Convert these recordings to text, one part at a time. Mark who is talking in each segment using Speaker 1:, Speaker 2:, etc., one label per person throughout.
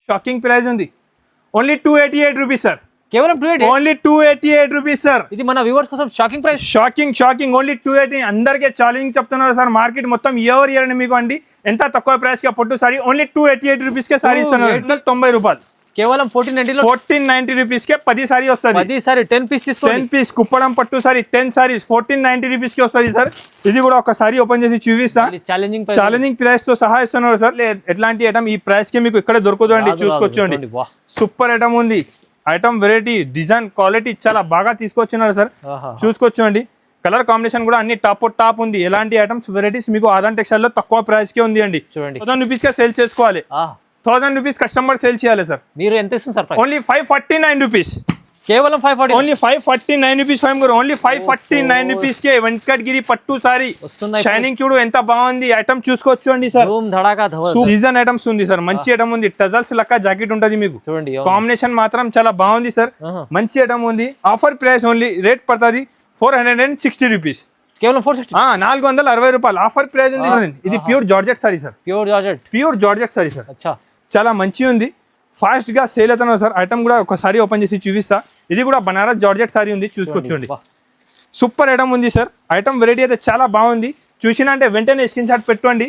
Speaker 1: Shocking price ఉంది. Only 288 rupees sir.
Speaker 2: కేవలం 288.
Speaker 1: Only 288 rupees sir.
Speaker 2: ఇది మన వ్యూవర్స్ కోసం షాకింగ్ ప్రైస్.
Speaker 1: Shocking only 280. అందరికీ ఛాలెంజింగ్ చెప్తున్నారు సార్. మార్కెట్ మొత్తం ఇయర్ అని మీకు అండి ఎంత తక్కువ ప్రైస్ గా పట్టు సారీ ఓన్లీ 288 రూపీస్ కే సారీ ఇస్తున్నారు. 90 రూపాయలు
Speaker 2: కేవలం 1490
Speaker 1: రూపీస్ కే 10 సారీ వస్తుంది.
Speaker 2: 10 సారీ 10 పీస్ తీసుకోండి.
Speaker 1: 10 పీస్ కుప్పడం పట్టు సారీ 10 సారీస్ 1490 రూపీస్ కి వస్తుంది సార్. ఇది కూడా ఒక సారీ ఓపెన్ చేసి చూపిస్తా. ఛాలెంజింగ్ ప్రైస్ తో సహా ఇస్తున్నారు సార్. ఎట్లాంటి ఐటమ్ ఈ ప్రైస్ కి మీకు ఇక్కడ దొరుకుతుందండి. చూసుకోవచ్చండి. సూపర్ ఐటమ్ ఉంది. ఐటమ్ వెరైటీ డిజైన్ క్వాలిటీ చాలా బాగా తీసుకొచ్చినారు సార్. చూసుకోవచ్చండి. కలర్ కాంబినేషన్ కూడా అన్ని టాప్ ఉంది. ఎలాంటి ఐటమ్స్ వెరైటీస్ మీకు ఆదాన్ టెక్స్టైల్ లో తక్కువ ప్రైస్ కే ఉంది అండి. 1000 రూపీస్ కే సేల్ చేసుకోవాలి. 1000 రూపీస్ కస్టమర్ సేల్ చేయాలి సార్.
Speaker 2: మీరు ఎంత ఇస్తుంది సార్?
Speaker 1: Only 549 rupees.
Speaker 2: కేవలం 540.
Speaker 1: Only 549 rupees. ఓన్లీ 549 రూపీస్ కే వెంకటగిరి పట్టు సారీ షైనింగ్ చూడు ఎంత బాగుంది. ఐటమ్ చూసుకోవచ్చు అండి సార్. సీజన్ ఐటమ్స్ ఉంది సార్. మంచి ఐటమ్ ఉంది. టజల్స్ లెక్క జాకెట్ ఉంటది మీకు. చూడండి కాంబినేషన్ మాత్రం చాలా బాగుంది సార్. మంచి ఐటమ్ ఉంది. ఆఫర్ ప్రైస్ ఓన్లీ రేట్ పడుతుంది 460 రూపీస్.
Speaker 2: కేవలం 460.
Speaker 1: 460 రూపాయలు ఆఫర్ ప్రైస్ ఉంది. ఇది pure georgette sorry sir. Pure georgette sorry sir. చాలా మంచి ఉంది. ఫాస్ట్ గా సేల్ అవుతున్నారు సార్. ఐటమ్ కూడా ఒకసారి ఓపెన్ చేసి చూపిస్తా. ఇది కూడా బనారస్ జార్జెట్ సారీ ఉంది. చూసుకోవచ్చండి. సూపర్ ఐటమ్ ఉంది సార్. ఐటమ్ వెరైటీ అయితే చాలా బాగుంది. చూసినా అంటే వెంటనే స్క్రీన్ షాట్ పెట్టుకోండి.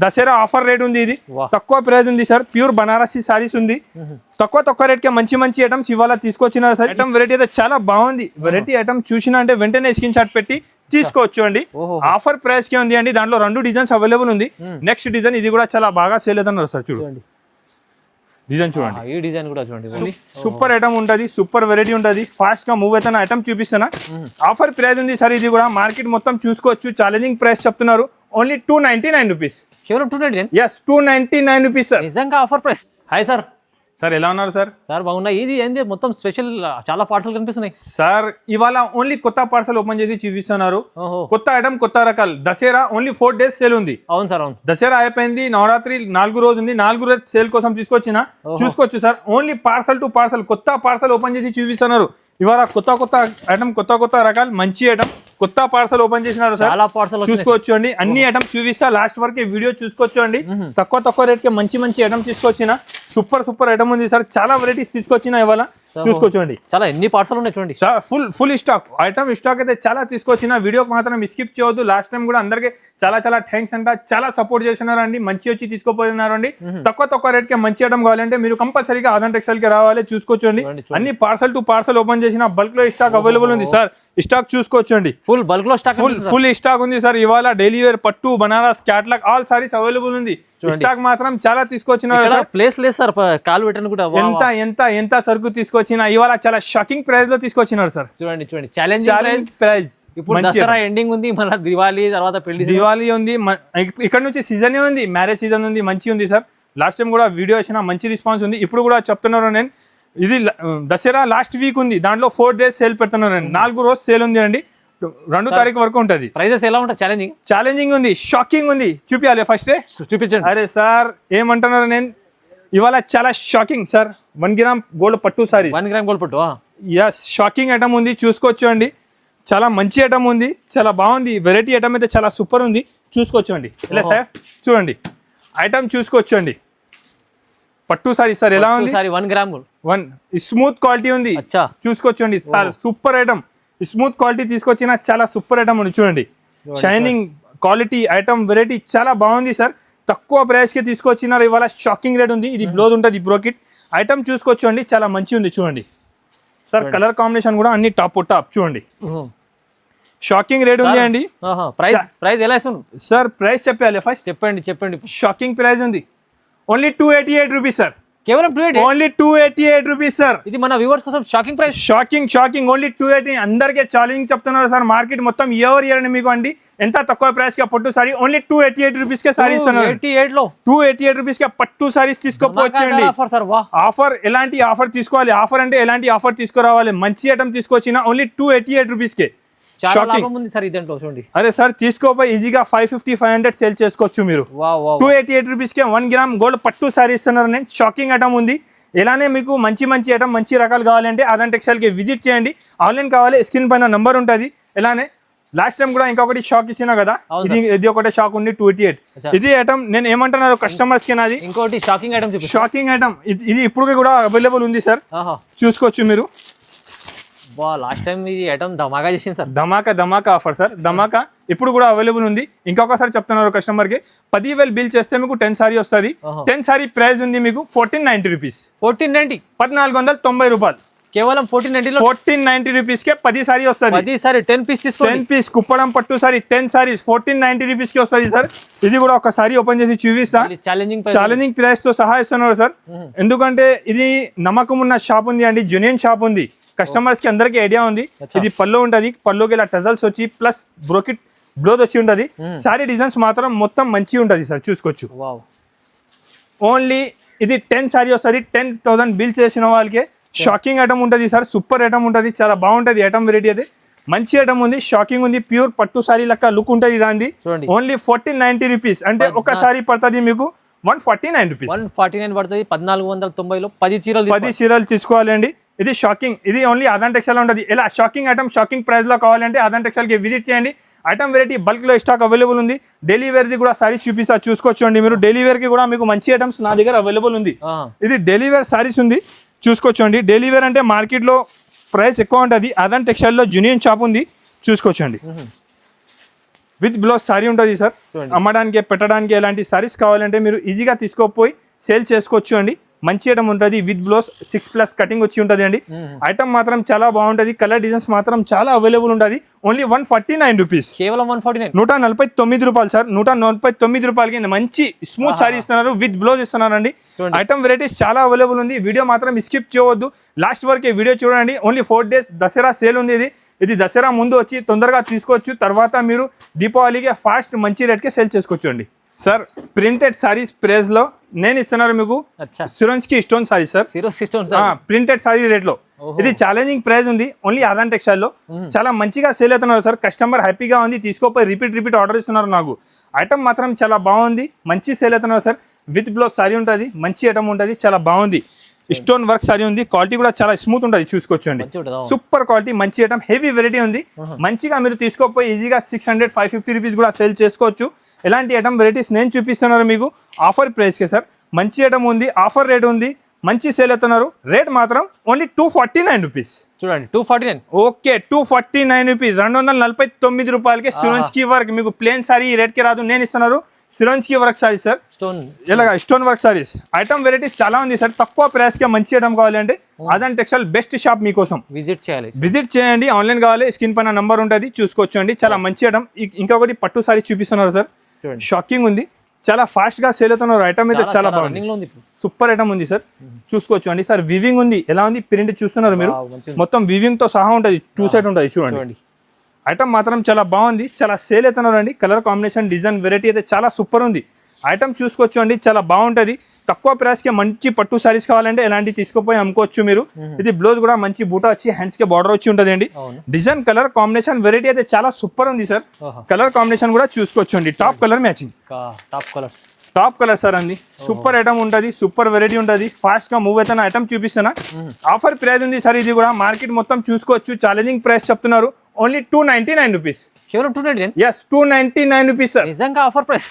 Speaker 1: దసరా ఆఫర్ రేట్ ఉంది. ఇది తక్కువ ప్రైస్ ఉంది సార్. ప్యూర్ బనారసి సారీస్ ఉంది. తక్కువ రేట్ కే మంచి ఐటమ్స్ ఇవాళ తీసుకొచ్చినారు సార్. ఐటమ్ వెరైటీ అయితే చాలా బాగుంది. వెరైటీ ఐటమ్ చూసినా అంటే వెంటనే స్క్రీన్ షాట్ పెట్టి తీసుకోవచ్చు అండి. ఆఫర్ ప్రైస్ కే ఉంది అండి. దాంట్లో 2 డిజైన్స్ అవైలబుల్ ఉంది. నెక్స్ట్ డిజైన్ ఇది కూడా చాలా బాగా సేల్ అవుతున్నారు సార్. చూడండి డిజైన్ చూడండి.
Speaker 2: ఈ డిజైన్ కూడా చూడండి.
Speaker 1: సూపర్ ఐటమ్ ఉంటుంది. సూపర్ వెరైటీ ఉంటుంది. ఫాస్ట్ గా మూవ్ అవుతున్న ఐటమ్ చూపిస్తున్నా. ఆఫర్ ప్రైస్ ఉంది సార్. ఇది కూడా మార్కెట్ మొత్తం చూసుకోవచ్చు. ఛాలెంజింగ్ ప్రైస్ చెప్తున్నారు. Only 299 rupees.
Speaker 2: కేవలం 299.
Speaker 1: yes 299 rupees sir.
Speaker 2: నిజంగా offer price. Hi sir.
Speaker 1: Sir ఎలా ఉన్నారు సార్?
Speaker 2: సార్ బాగున్నా. ఇది ఏంది మొత్తం స్పెషల్ చాలా పార్సల్ కనిపిస్తున్నాయి
Speaker 1: సార్. ఇవాళ ఓన్లీ కొత్త పార్సల్ ఓపెన్ చేసి చూపిస్తున్నారు. కొత్త ఐటమ్ కొత్త రకాలు. దసరా ఓన్లీ 4 days సేల్ ఉంది.
Speaker 2: అవును సార్. అవును.
Speaker 1: దసరా అయిపోయింది. నవరాత్రి 4 రోజు ఉంది. 4 రోజు సేల్ కోసం తీసుకొచ్చిన చూసుకోవచ్చు sir. Only parcel to parcel కొత్త పార్సల్ ఓపెన్ చేసి చూపిస్తున్నారు. ఇవాళ కొత్త ఐటమ్ కొత్త రకాలు మంచి ఐటమ్ కొత్త పార్సల్ ఓపెన్ చేసినారు సార్.
Speaker 2: చాలా పార్సల్
Speaker 1: చూసుకోవచ్చు అండి. అన్ని ఐటమ్ చూపిస్తా. లాస్ట్ వరకు వీడియో చూసుకోవచ్చు అండి. తక్కువ రేట్ కి మంచి ఐటమ్ తీసుకొచ్చిన. సూపర్ ఐటమ్ ఉంది సార్. చాలా వెరైటీస్ తీసుకొచ్చిన ఇవాళ. చూసుకోవచ్చండి.
Speaker 2: చాలా ఎన్ని పార్సల్ ఉన్నాయి చూడండి.
Speaker 1: ఫుల్ స్టాక్ ఐటమ్ స్టాక్ అయితే చాలా తీసుకొచ్చిన. వీడియోకి మాత్రం స్కిప్ చేయవద్దు. లాస్ట్ టైం కూడా అందరికి చాలా థ్యాంక్స్ అంట. చాలా సపోర్ట్ చేస్తున్నారు అండి. మంచి వచ్చి తీసుకోపోతున్నారు అండి. తక్కువ రేట్ కి మంచి ఐటమ్ కావాలంటే మీరు కంపల్సరీగా ఆదాన్ టెక్స్టైల్ కి రావాలి. చూసుకోవచ్చండి. అన్ని పార్సల్ టు పార్సల్ ఓపెన్ చేసిన. బల్క్ లో స్టాక్ అవైలబుల్ ఉంది సార్. స్టాక్ చూసుకోవచ్చండి.
Speaker 2: ఫుల్ బల్క్ లో స్టాక్
Speaker 1: ఫుల్ స్టాక్ ఉంది సార్. ఇవాళ డైలీ వేర్ పట్టు Banaras catalogue all saris available ఉంది. స్టాక్ మాత్రం చాలా తీసుకొచ్చినారు.
Speaker 2: ప్లేస్ లేదు సార్. కాల్ పెట్టను కూడా
Speaker 1: ఎంత సరుకు తీసుకొచ్చినా ఇవాళ చాలా షాకింగ్ ప్రైస్ లో తీసుకొచ్చినారు సార్.
Speaker 2: చూడండి ఛాలెంజింగ్ ప్రైస్. ఇప్పుడు దసరా ఎండింగ్ ఉంది. మళ్ళీ దివాళీ తర్వాత దివాళీ
Speaker 1: ఉంది. ఇక్కడ నుంచి సీజన్ ఉంది. మ్యారేజ్ సీజన్ ఉంది. మంచి ఉంది సార్. లాస్ట్ టైం కూడా వీడియో వచ్చిన మంచి రెస్పాన్స్ ఉంది. ఇప్పుడు కూడా చెప్తున్నారు నేను. ఇది దసరా లాస్ట్ వీక్ ఉంది. దాంట్లో 4 days సేల్ పెడుతున్నారు. 4 రోజు సేల్ ఉంది అండి. 2 తారీఖు వరకు ఉంటుంది.
Speaker 2: ప్రైజెస్ ఎలా ఉంటాయి?
Speaker 1: ఛాలెంజింగ్ ఉంది. షాకింగ్ ఉంది. చూపించాలి ఫస్ట్
Speaker 2: చూపించండి.
Speaker 1: అరే సార్ ఏమంటున్నారు నేను ఇవాళ చాలా షాకింగ్ సార్. 1 గ్రామ్ గోల్డ్ పట్టు సారీ.
Speaker 2: 1 గ్రామ్ గోల్డ్ పట్టు.
Speaker 1: ఎస్ షాకింగ్ ఐటమ్ ఉంది. చూసుకోవచ్చు అండి. చాలా మంచి ఐటమ్ ఉంది. చాలా బాగుంది. వెరైటీ ఐటమ్ అయితే చాలా సూపర్ ఉంది. చూసుకోవచ్చు అండి. ఇలా సార్ చూడండి ఐటమ్ చూసుకోవచ్చు అండి. పట్టు సారీ సార్ ఎలా ఉంది?
Speaker 2: 1 గ్రామ్
Speaker 1: స్మూత్ క్వాలిటీ ఉంది. చూసుకోవచ్చు అండి sir. Super item smooth quality తీసుకొచ్చిన. చాలా సూపర్ ఐటమ్ ఉంది. చూడండి షైనింగ్ క్వాలిటీ ఐటమ్ వెరైటీ చాలా బాగుంది సార్. తక్కువ ప్రైస్ కి తీసుకొచ్చినారు. ఇవాళ షాకింగ్ రేట్ ఉంది. ఇది బ్లౌజ్ ఉంటుంది బ్రోకెట్ ఐటమ్. చూసుకోవచ్చు అండి. చాలా మంచి ఉంది. చూడండి సార్. కలర్ కాంబినేషన్ కూడా అన్ని టాప్ చూడండి. షాకింగ్ రేట్ ఉంది అండి.
Speaker 2: ప్రైస్ ఎలా ఇస్తుంది
Speaker 1: సార్? ప్రైస్ చెప్పాలి ఫస్ట్.
Speaker 2: చెప్పండి.
Speaker 1: షాకింగ్ ప్రైస్ ఉంది. Only 288 rupees sir.
Speaker 2: కేవలం 288.
Speaker 1: Only 288 rupees sir.
Speaker 2: ఇది మన వ్యూవర్స్ కోసం షాకింగ్ ప్రైస్.
Speaker 1: Shocking only 280. అందరికీ ఛాలెంజింగ్ చెప్తున్నారు సార్. మార్కెట్ మొత్తం ఇయర్ అని మీకు అండి ఎంత తక్కువ ప్రైస్ గా పట్టు సారీ ఓన్లీ 288 రూపీస్ కే సారీ ఇస్తున్నారు. 288 రూపీస్ కే పట్టు సారీస్ తీసుకోపోవచ్చండి. ఆఫర్ ఎలాంటి ఆఫర్ తీసుకోవాలి? ఆఫర్ అంటే ఎలాంటి ఆఫర్ తీసుకురావాలి? మంచి ఐటమ్ తీసుకొచ్చిన ఓన్లీ 288 రూపీస్ కే. అరే సార్ తీసుకోపోయి ఈజీగా 550-500 సేల్ చేసుకోవచ్చు మీరు. 288 రూపీస్ కే 1 గ్రామ్ గోల్డ్ పట్టు సారీ ఇస్తున్నారు. నేను షాకింగ్ ఐటమ్ ఉంది. ఇలానే మీకు మంచి ఐటమ్ మంచి రకాలు కావాలంటే ఆదాన్ టెక్స్టైల్ కి విజిట్ చేయండి. ఆన్లైన్ కావాలి స్క్రీన్ పైన నంబర్ ఉంటుంది. ఇలానే లాస్ట్ టైం కూడా ఇంకొకటి షాక్ ఇచ్చినా కదా, ఇది ఒకటే షాక్ ఉంది 288. ఇది ఐటమ్ నేను ఏమంటున్నారు కస్టమర్స్ కి నాది
Speaker 2: ఇంకోటి షాకింగ్ ఐటమ్
Speaker 1: షాకింగ్ ఐటమ్ ఇది ఇప్పుడు కూడా అవైలబుల్ ఉంది సార్, చూసుకోవచ్చు మీరు.
Speaker 2: లాస్ట్ టైం ఈ ఐటమ్ ధమాకా చేసింది సార్,
Speaker 1: ధమాకా ఆఫర్ సార్, ధమాకా ఇప్పుడు కూడా అవైలబుల్ ఉంది. ఇంకొకసారి చెప్తున్నారు కస్టమర్ కి 10,000 బిల్ చేస్తే మీకు 10 సారీ వస్తుంది. 10 సారీ ప్రైస్ ఉంది మీకు 1490 రూపీస్. 1490 రూపాయలు
Speaker 2: కేవలం
Speaker 1: 1490 రూపీస్ కే 10 సారీ వస్తుంది.
Speaker 2: 10 సారీ 10 పీస్ తీసుకోండి.
Speaker 1: 10 పీస్ కుప్పడం పట్టు సారీ 10 సారీస్ 1490 రూపీస్ కి వస్తుంది సార్. ఇది కూడా ఒక సారీ ఓపెన్ చేసి చూపిస్తా, ఛాలెంజింగ్ ప్రైస్ తో సహా ఇస్తున్నారు సార్. ఎందుకంటే ఇది నమ్మకం ఉన్న షాప్ ఉంది అండి, జెన్యూన్ షాప్ ఉంది, కస్టమర్స్ కి అందరికి ఐడియా ఉంది. ఇది పళ్ళు ఉంటది, పళ్ళుకి ఇలా టజల్స్ వచ్చి ప్లస్ బ్రోకెట్ బ్లౌజ్ వచ్చి ఉంటది. సారీ డిజైన్స్ మాత్రం మొత్తం మంచి ఉంటది సార్, చూసుకోవచ్చు. ఓన్లీ ఇది 10 సారీ వస్తుంది. 10,000 బిల్ చేసిన వాళ్ళకి షాకింగ్ ఐటమ్ ఉంటుంది సార్, సూపర్ ఐటమ్ ఉంటుంది, చాలా బాగుంటుంది ఐటమ్. వెరైటీ అయితే మంచి ఐటమ్ ఉంది, షాకింగ్ ఉంది, ప్యూర్ పట్టు సారీ లెక్క లుక్ ఉంటుంది దాన్ని. ఓన్లీ 1490 రూపీస్ అంటే ఒక సారీ పడుతుంది మీకు 149 రూపీస్.
Speaker 2: 149 పడుతుంది. 1490లో 10
Speaker 1: చీరలు తీసుకోవాలండి. ఇది షాకింగ్, ఇది ఓన్లీ ఆదాన్ టెక్స్టైల్ ఉంటుంది. ఇలా షాకింగ్ ఐటమ్ షాకింగ్ ప్రైస్ లో కావాలంటే ఆదాన్ టెక్స్టైల్ కి విజిట్ చేయండి. ఐటమ్ వెరైటీ బల్క్ లో స్టాక్ అవైలబుల్ ఉంది. డైలీ వేర్ ది కూడా సారీస్ చూపిస్తా, చూసుకోవచ్చండి మీరు. డైలీ వేర్ కి కూడా మీకు మంచి ఐటమ్స్ నా దగ్గర అవైలబుల్ ఉంది. ఇది డైలీ వేర్ సారీస్ ఉంది, చూసుకోవచ్చండి. డైలీ వేర్ అంటే మార్కెట్ లో ప్రైస్ ఎక్కువ ఉంటుంది. ఆదాన్ టెక్స్టైల్ లో జూనియర్ షాప్ ఉంది, చూసుకోవచ్చండి. విత్ బ్లౌజ్ సారీ ఉంటుంది సార్. అమ్మడానికి పెట్టడానికి ఎలాంటి సారీస్ కావాలంటే మీరు ఈజీగా తీసుకోపోయి సేల్ చేసుకోవచ్చు అండి. మంచి ఐటమ్ ఉంటుంది, విత్ బ్లౌజ్ 6+ కటింగ్ వచ్చి ఉంటుంది అండి. ఐటమ్ మాత్రం చాలా బాగుంటుంది, కలర్ డిజైన్స్ మాత్రం చాలా అవైలబుల్ ఉంటుంది. ఓన్లీ 149 రూపీస్,
Speaker 2: కేవలం 149,
Speaker 1: 149 రూపాయలు సార్. 149 రూపాయలకి మంచి స్మూత్ సారీ ఇస్తున్నారు, విత్ బ్లౌజ్ ఇస్తున్నారండి. ఐటమ్ వెరైటీస్ చాలా అవైలబుల్ ఉంది. వీడియో మాత్రం స్కిప్ చేయవద్దు, లాస్ట్ వరకు వీడియో చూడండి. ఓన్లీ 4 days దసరా సేల్ ఉంది. ఇది దసరా ముందు వచ్చి తొందరగా తీసుకోవచ్చు, తర్వాత మీరు దీపావళికి ఫాస్ట్ మంచి రేట్కి సేల్ చేసుకోవచ్చు అండి. సార్ ప్రింటెడ్ సారీస్ ప్రైస్ లో నేను ఇస్తున్నారు మీకు సిరోన్స్కి stone sari sir, printed sari rate లో. ఇది ఛాలెంజింగ్ ప్రైస్ ఉంది, ఓన్లీ ఆదాన్ టెక్స్టైల్ లో. చాలా మంచిగా సేల్ అవుతున్నారు సార్, కస్టమర్ హ్యాపీగా ఉంది, తీసుకోపోయి రిపీట్ ఆర్డర్ ఇస్తున్నారు నాకు. ఐటమ్ మాత్రం చాలా బాగుంది, మంచి సేల్ అవుతున్నారు సార్. విత్ బ్లౌజ్ సారీ ఉంటుంది, మంచి ఐటమ్ ఉంటుంది, చాలా బాగుంది. స్టోన్ వర్క్ సారీ ఉంది, క్వాలిటీ కూడా చాలా స్మూత్ ఉంటుంది, చూసుకోవచ్చు అండి. సూపర్ క్వాలిటీ, మంచి ఐటమ్, హెవీ వెరైటీ ఉంది. మంచిగా మీరు తీసుకోపోయి ఈజీగా 600-550 రూపీస్ కూడా సేల్ చేసుకోవచ్చు. ఎలాంటి ఐటమ్ వెరైటీస్ నేను చూపిస్తున్నారు మీకు ఆఫర్ ప్రైస్కే సార్. మంచి ఐటమ్ ఉంది, ఆఫర్ రేట్ ఉంది, మంచి సేల్ అవుతున్నారు. రేట్ మాత్రం ఓన్లీ 249 రూపీస్.
Speaker 2: చూడండి 249,
Speaker 1: ఓకే 249 రూపీస్, 249 రూపాయలకి సిరోన్స్కి వర్క్. మీకు ప్లేన్ సారీ ఈ రేట్కి రాదు, నేను ఇస్తున్నారు సిరోన్స్కి వర్క్ సారీ సార్. ఇలాగా stone work saris item varieties చాలా ఉంది సార్. తక్కువ ప్రైస్ కి మంచి ఐటమ్ కావాలంటే ఆదాన్ టెక్స్టైల్ బెస్ట్ షాప్ మీకోసం. విజిట్ చేయండి, ఆన్లైన్ కావాలి స్క్రీన్ పైన నంబర్ ఉంటుంది, చూసుకోవచ్చు అండి. చాలా మంచి ఐటమ్. ఇంకొకటి పట్టు సారీ చూపిస్తున్నారు సార్, షాకింగ్ ఉంది, చాలా ఫాస్ట్ గా సేల్ అవుతున్నారు. ఐటమ్ అయితే చాలా బాగుంది, సూపర్ ఐటమ్ ఉంది సార్, చూసుకోవచ్చు అండి. సార్ వివింగ్ ఉంది, ఎలా ఉంది ప్రింట్ చూస్తున్నారు మీరు, మొత్తం వివింగ్ తో సహా ఉంటుంది, 2 సైడ్ ఉంటుంది, చూడండి. ఐటమ్ మాత్రం చాలా బాగుంది, చాలా సేల్ అవుతున్నారు అండి. కలర్ కాంబినేషన్ డిజైన్ వెరైటీ అయితే చాలా సూపర్ ఉంది. ఐటమ్ చూసుకోవచ్చు అండి, చాలా బాగుంటుంది. తక్కువ ప్రైస్ కి మంచి పట్టు సారీస్ కావాలంటే ఎలాంటి తీసుకుపోయి అమ్ముకోవచ్చు మీరు. ఇది బ్లౌజ్ కూడా మంచి బూటా వచ్చి హ్యాండ్స్ కి బార్డర్ వచ్చి ఉంటుంది అండి. డిజైన్ కలర్ కాంబినేషన్ వెరైటీ అయితే చాలా సూపర్ ఉంది సార్. కలర్ కాంబినేషన్ కూడా చూసుకోవచ్చు అండి, top colour matching, top colour sir అండి. సూపర్ ఐటమ్ ఉంటుంది, సూపర్ వెరైటీ ఉంటుంది, ఫాస్ట్ గా మూవ్ అవుతున్న ఐటమ్ చూపిస్తున్నా. ఆఫర్ ప్రైస్ ఉంది సార్, ఇది కూడా మార్కెట్ మొత్తం చూసుకోవచ్చు. ఛాలెంజింగ్ ప్రైస్ చెప్తున్నారు, ఓన్లీ 299 రూపీస్.
Speaker 2: కేవలం 299,
Speaker 1: yes 299 రూపీస్ సార్.
Speaker 2: నిజంగా ఆఫర్ ప్రైస్,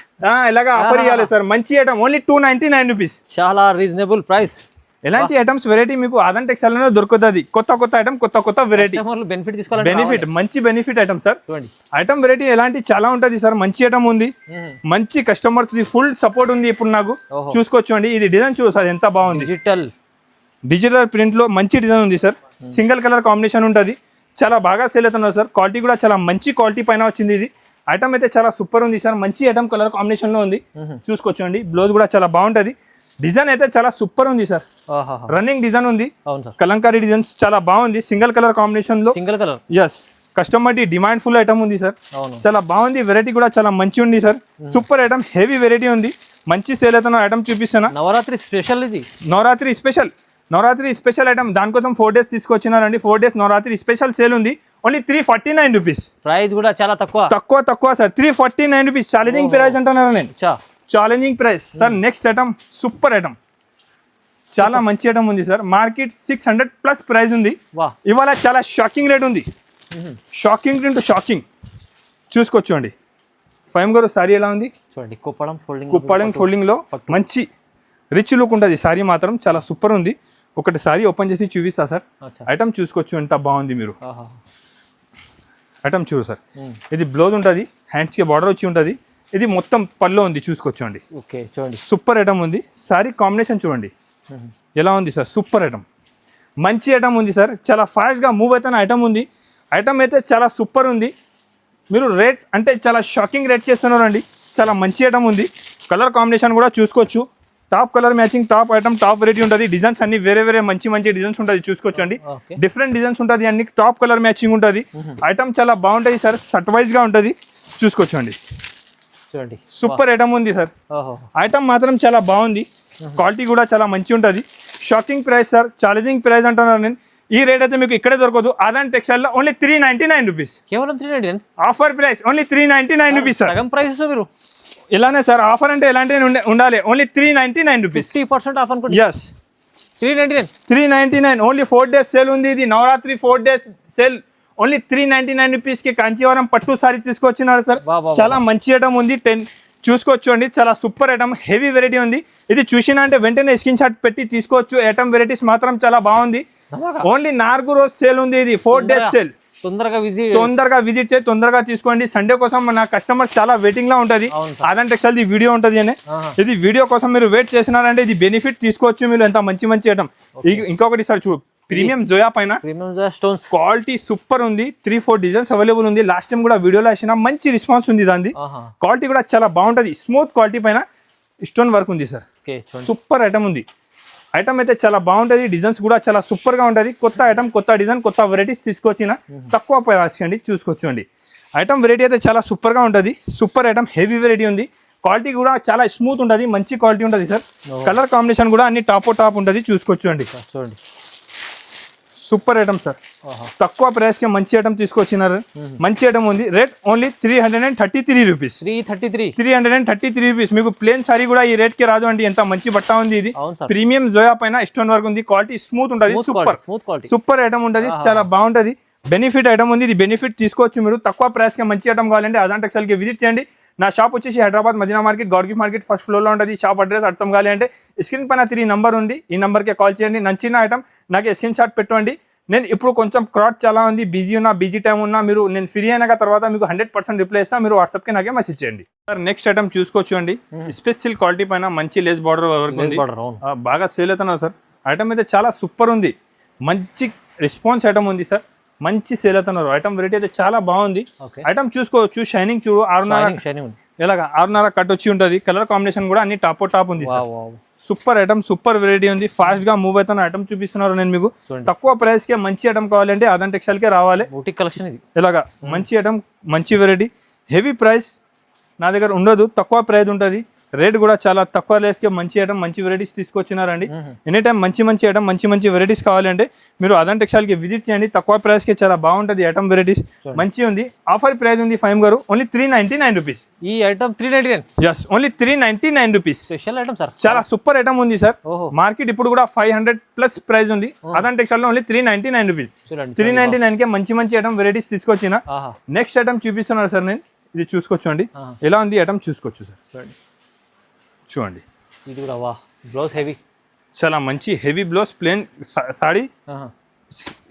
Speaker 1: ఇలాగా ఆఫర్ ఇవ్వాలి సార్. మంచి ఐటమ్, ఓన్లీ 299 రూపీస్,
Speaker 2: చాలా రీజనబుల్ ప్రైస్.
Speaker 1: ఎలాంటి ఐటమ్స్ వెరైటీ మీకు ఆదాన్ టెక్స్టైల్ లోనే దొరుకుతుంది. కొత్త ఐటమ్, కొత్త వెరైటీ, బెనిఫిట్, మంచి benefit item sir. Item variety ఎలాంటి చాలా ఉంటుంది సార్. మంచి ఐటమ్ ఉంది, మంచి కస్టమర్స్ ఫుల్ సపోర్ట్ ఉంది ఇప్పుడు నాకు, చూసుకోవచ్చు అండి. ఇది డిజైన్ చూసారు ఎంత బాగుంది, డిజిటల్ ప్రింట్ లో మంచి డిజైన్ ఉంది సార్. సింగిల్ కలర్ కాంబినేషన్ ఉంటుంది, చాలా బాగా సేల్ అవుతున్నారు సార్. క్వాలిటీ కూడా చాలా మంచి క్వాలిటీ పైన వచ్చింది. ఇది ఐటమ్ అయితే చాలా సూపర్ ఉంది సార్, మంచి ఐటమ్ కలర్ కాంబినేషన్ లో ఉంది, చూసుకోవచ్చు అండి. బ్లౌజ్ కూడా చాలా బాగుంటది, డిజైన్ అయితే చాలా సూపర్ ఉంది సార్. రన్నింగ్ డిజైన్ ఉంది, కలంకారీ డిజైన్స్ చాలా బాగుంది, సింగిల్ కలర్ కాంబినేషన్ లో. Yes customer demand full item ఉంది సార్, చాలా బాగుంది. వెరైటీ కూడా చాలా మంచి ఉంది sir, super item, heavy variety ఉంది, మంచి సేల్ అవుతున్న ఐటమ్ చూపిస్తున్నా.
Speaker 2: నవరాత్రి స్పెషల్, ఇది
Speaker 1: నవరాత్రి స్పెషల్ ఐటమ్, దానికోసం 4 days తీసుకొచ్చినారండి. 4 days నవరాత్రి స్పెషల్ సేల్ ఉంది, ఓన్లీ 349 రూపీస్.
Speaker 2: ప్రైస్ కూడా చాలా
Speaker 1: తక్కువ సార్, 349 రూపీస్. ఛాలెంజింగ్ ప్రైస్ అంటున్నారు నేను, challenging price sir. Next item super item, చాలా మంచి ఐటమ్ ఉంది సార్. మార్కెట్ 600+ ప్రైస్ ఉంది, ఇవాళ చాలా షాకింగ్ రేట్ ఉంది. షాకింగ్ టు షాకింగ్, చూసుకోవచ్చండి. ఫైమ్ గారు సారీ ఎలా ఉంది
Speaker 2: చూడండి,
Speaker 1: కుప్పడం ఫోల్డింగ్ లో మంచి రిచ్ లుక్ ఉంటుంది. సారీ మాత్రం చాలా సూపర్ ఉంది. ఒకటి సారీ ఓపెన్ చేసి చూపిస్తా సార్. ఐటమ్ చూసుకోవచ్చు ఎంత బాగుంది. మీరు ఐటమ్ చూడు సార్. ఇది బ్లౌజ్ ఉంటుంది, హ్యాండ్స్కి బార్డర్ వచ్చి ఉంటుంది. ఇది మొత్తం పల్లో ఉంది, చూసుకోవచ్చండి.
Speaker 2: ఓకే చూడండి,
Speaker 1: సూపర్ ఐటమ్ ఉంది. సారీ కాంబినేషన్ చూడండి ఎలా ఉంది సార్. సూపర్ ఐటమ్, మంచి ఐటమ్ ఉంది సార్. చాలా ఫాస్ట్గా మూవ్ అవుతున్న ఐటమ్ ఉంది. ఐటమ్ అయితే చాలా సూపర్ ఉంది. మీరు రేట్ అంటే చాలా షాకింగ్ రేట్ చేస్తున్నారండి. చాలా మంచి ఐటమ్ ఉంది. కలర్ కాంబినేషన్ కూడా చూసుకోవచ్చు. Top colour matching, top item, top variety ఉంటుంది. డిజైన్స్ అన్ని వేరే వేరే మంచి మంచి డిజైన్స్ ఉంటుంది, చూసుకోవచ్చు అండి. డిఫరెంట్ డిజైన్స్ ఉంటుంది, అన్ని టాప్ కలర్ మ్యాచింగ్ ఉంటుంది. ఐటమ్ చాలా బాగుంటుంది సార్, సెట్ వైజ్గా ఉంటుంది, చూసుకోవచ్చు అండి.
Speaker 2: చూడండి
Speaker 1: సూపర్ ఐటమ్ ఉంది సార్. ఐటమ్ మాత్రం చాలా బాగుంది. క్వాలిటీ కూడా చాలా మంచి ఉంటుంది. Shocking price sir, challenging price అంటున్నారు నేను. ఈ రేట్ అయితే మీకు ఇక్కడే దొరకదు. ఆదాన్ టెక్స్టైల్ లో ఓన్లీ 399 రూపీస్.
Speaker 2: కేవలం 399
Speaker 1: offer price, only 399 rupees sir.
Speaker 2: సగం ప్రైస్ మీరు
Speaker 1: ఇలానే సార్. ఆఫర్ అంటే ఎలాంటి ఉండాలి. Only 399 rupees.
Speaker 2: 50% ఆఫ్ అనుకోండి.
Speaker 1: yes 399 ఓన్లీ 4 days సేల్ ఉంది. ఇది Navratri 4 days sale. Only 399 rupees కి కాంచీవరం పట్టు సారీ తీసుకొచ్చినారు సార్. చాలా మంచి ఐటమ్ ఉంది. 10 చూసుకోవచ్చు అండి. చాలా సూపర్ ఐటమ్, హెవీ వెరైటీ ఉంది. ఇది చూసినా అంటే వెంటనే స్క్రీన్ షాట్ పెట్టి తీసుకోవచ్చు. ఐటమ్ వెరైటీస్ మాత్రం చాలా బాగుంది. ఓన్లీ 4 రోజు సేల్ ఉంది. ఇది 4 days సేల్. తొందరగా విజిట్ చేసి తొందరగా తీసుకోండి. సండే కోసం మన కస్టమర్స్ చాలా వెయిటింగ్ లా ఉంటుంది. ఆదాన్ టెక్స్టైల్ వీడియో ఉంటుంది అని. ఇది వీడియో కోసం మీరు వెయిట్ చేసినారంటే ఇది బెనిఫిట్ తీసుకోవచ్చు మీరు. ఎంత మంచి మంచి ఐటమ్. ఇంకొకటి సార్ చూడు, ప్రీమియం జోయా పైన
Speaker 2: స్టోన్స్
Speaker 1: క్వాలిటీ సూపర్ ఉంది. 3-4 డిజైన్స్ అవైలబుల్ ఉంది. లాస్ట్ టైం కూడా వీడియోలో వేసిన మంచి రెస్పాన్స్ ఉంది దాన్ని. క్వాలిటీ కూడా చాలా బాగుంటుంది. స్మూత్ క్వాలిటీ పైన స్టోన్ వర్క్ ఉంది సార్. సూపర్ ఐటమ్ ఉంది. ఐటమ్ అయితే చాలా బాగుంటుంది. డిజైన్స్ కూడా చాలా సూపర్గా ఉంటుంది. కొత్త ఐటమ్, కొత్త డిజైన్, కొత్త వెరైటీస్ తీసుకొచ్చిన తక్కువ ప్రైస్ అండి, చూసుకోవచ్చు అండి. ఐటమ్ వెరైటీ అయితే చాలా సూపర్గా ఉంటుంది. సూపర్ ఐటమ్, హెవీ వెరైటీ ఉంది. క్వాలిటీ కూడా చాలా స్మూత్ ఉంటుంది, మంచి క్వాలిటీ ఉంటుంది సార్. కలర్ కాంబినేషన్ కూడా అన్ని టాప్ ఉంటుంది, చూసుకోవచ్చు అండి.
Speaker 2: చూడండి
Speaker 1: సూపర్ ఐటమ్ సార్. తక్కువ ప్రైస్ కి మంచి ఐటమ్ తీసుకొచ్చినారు. మంచి ఐటమ్ ఉంది. Rate only 333 rupees. 333 రూపీస్. మీకు ప్లేన్ సారీ కూడా ఈ రేట్ కి రాదు అండి. ఎంత మంచి బట్ట ఉంది. ఇది ప్రీమియం జోయా పైన స్టోన్ వర్క్ ఉంది. క్వాలిటీ స్మూత్ ఉంటుంది. సూపర్ ఐటమ్ ఉంటుంది. చాలా బాగుంటుంది. బెనిఫిట్ ఐటమ్ ఉంది. ఇది బెనిఫిట్ తీసుకోవచ్చు మీరు. తక్కువ ప్రైస్ కి మంచి ఐటమ్ కావాలంటే ఆదాన్ టెక్స్టైల్ కి విజిట్ చేయండి. నా షాప్ వచ్చేసి హైదరాబాద్ మదీనా మార్కెట్, గౌడ్కి మార్కెట్ ఫస్ట్ ఫ్లోర్లో ఉంటుంది. షాప్ అడ్రస్ అర్థం కావాలి అంటే స్క్రీన్ పైన 3 నంబర్ ఉంది. ఈ నెంబర్కి కాల్ చేయండి. నచ్చిన ఐటమ్ నాకు స్క్రీన్ షాట్ పెట్టండి. నేను ఇప్పుడు కొంచెం క్రాట్ చాలా ఉంది, బిజీ ఉన్నా, బిజీ టైం ఉన్నా, మీరు నేను ఫ్రీ అయినాక తర్వాత మీకు 100% రిప్లై ఇస్తా. మీరు వాట్సాప్కి నాకే మెసేజ్ చేయండి సార్. నెక్స్ట్ ఐటమ్ చూసుకోవచ్చు అండి. స్పెషల్ క్వాలిటీ పైన మంచి లేస్ బార్డర్ వర్క్ ఉంది. బాగా సేల్ అవుతున్నారు సార్. ఐటమ్ అయితే చాలా సూపర్ ఉంది. మంచి రెస్పాన్స్ ఐటమ్ ఉంది సార్. మంచి సేల్ అవుతున్నారు. ఐటమ్ వెరైటీ అయితే చాలా బాగుంది. ఐటమ్ చూసుకోవచ్చు. షైనింగ్ చూడు, 6.5 ఎలాగా 6.5 కట్ వచ్చి ఉంటుంది. కలర్ కాంబినేషన్ కూడా అన్ని టాప్ ఉంది. సూపర్ ఐటమ్, సూపర్ వెరైటీ ఉంది. ఫాస్ట్ గా మూవ్ అవుతున్న ఐటమ్ చూపిస్తున్నారు నేను మీకు. తక్కువ ప్రైస్ కే మంచి ఐటమ్ కావాలంటే ఆదాన్ టెక్స్టైల్ కే రావాలి.
Speaker 2: కలెక్షన్ ఇది
Speaker 1: ఇలాగా మంచి ఐటమ్, మంచి వెరైటీ. హెవీ ప్రైస్ నా దగ్గర ఉండదు, తక్కువ ప్రైస్ ఉంటుంది. రేట్ కూడా చాలా తక్కువ రేట్కి మంచి ఐటమ్, మంచి వెరైటీస్ తీసుకొచ్చినారండి. ఎనీ టైం మంచి మంచి ఐటమ్, మంచి వెరైటీస్ కావాలంటే మీరు ఆదాన్ టెక్స్టైల్కి విజిట్ చేయండి. తక్కువ ప్రైస్కి చాలా బాగుంటుంది ఐటమ్ వెరైటీస్. మంచి ఉంది. ఆఫర్ ప్రైస్ ఉంది ఫైమ్ గారు ఓన్లీ 399 రూపీస్.
Speaker 2: ఈ item 399.
Speaker 1: Yes only 399 rupees.
Speaker 2: Special item sir.
Speaker 1: చాలా సూపర్ ఐటమ్ ఉంది సార్. మార్కెట్ ఇప్పుడు కూడా 500+ ప్రైస్ ఉంది. Aadhan textile only 399 rupees. 399 కే మంచి మంచి ఐటమ్ వెరైటీస్ తీసుకొచ్చిన. నెక్స్ట్ ఐటమ్ చూపిస్తున్నారు సార్ నేను. ఇది చూసుకోవచ్చు అండి. ఎలా ఉంది ఐటమ్ చూసుకోవచ్చు సార్. చూడండి
Speaker 2: ఇది కూడా వా బ్లౌజ్ హెవీ,
Speaker 1: చాలా మంచి హెవీ బ్లౌజ్, ప్లేన్ సాడీ.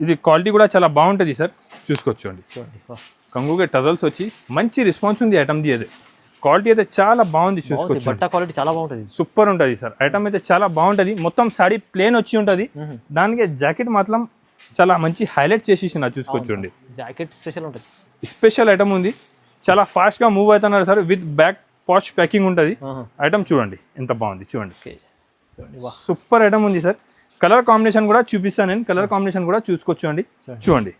Speaker 1: ఇది క్వాలిటీ కూడా చాలా బాగుంటుంది సార్. చూసుకోవచ్చు అండి. కంగుకే టజల్స్ వచ్చి మంచి రెస్పాన్స్ ఉంది ఐటమ్ ది. అదే క్వాలిటీ అయితే చాలా బాగుంది. చూసుకోవచ్చు.
Speaker 2: బట్ట క్వాలిటీ చాలా బాగుంటుంది.
Speaker 1: సూపర్ ఉంటుంది సార్. ఐటమ్ అయితే చాలా బాగుంటుంది. మొత్తం సాడీ ప్లేన్ వచ్చి ఉంటుంది. దానికి జాకెట్ మాత్రం చాలా మంచి హైలైట్ చేసేసిన. చూసుకోవచ్చు అండి.
Speaker 2: జాకెట్ స్పెషల్ ఉంటుంది.
Speaker 1: స్పెషల్ ఐటమ్ ఉంది. చాలా ఫాస్ట్గా మూవ్ అవుతున్నారు sir. With back posh packing ఉంటుంది. ఐటమ్ చూడండి ఎంత బాగుంది. చూడండి సూపర్ ఐటమ్ ఉంది సార్. కలర్ కాంబినేషన్ కూడా చూపిస్తాను నేను. కలర్ కాంబినేషన్ కూడా చూసుకోవచ్చు అండి. చూడండి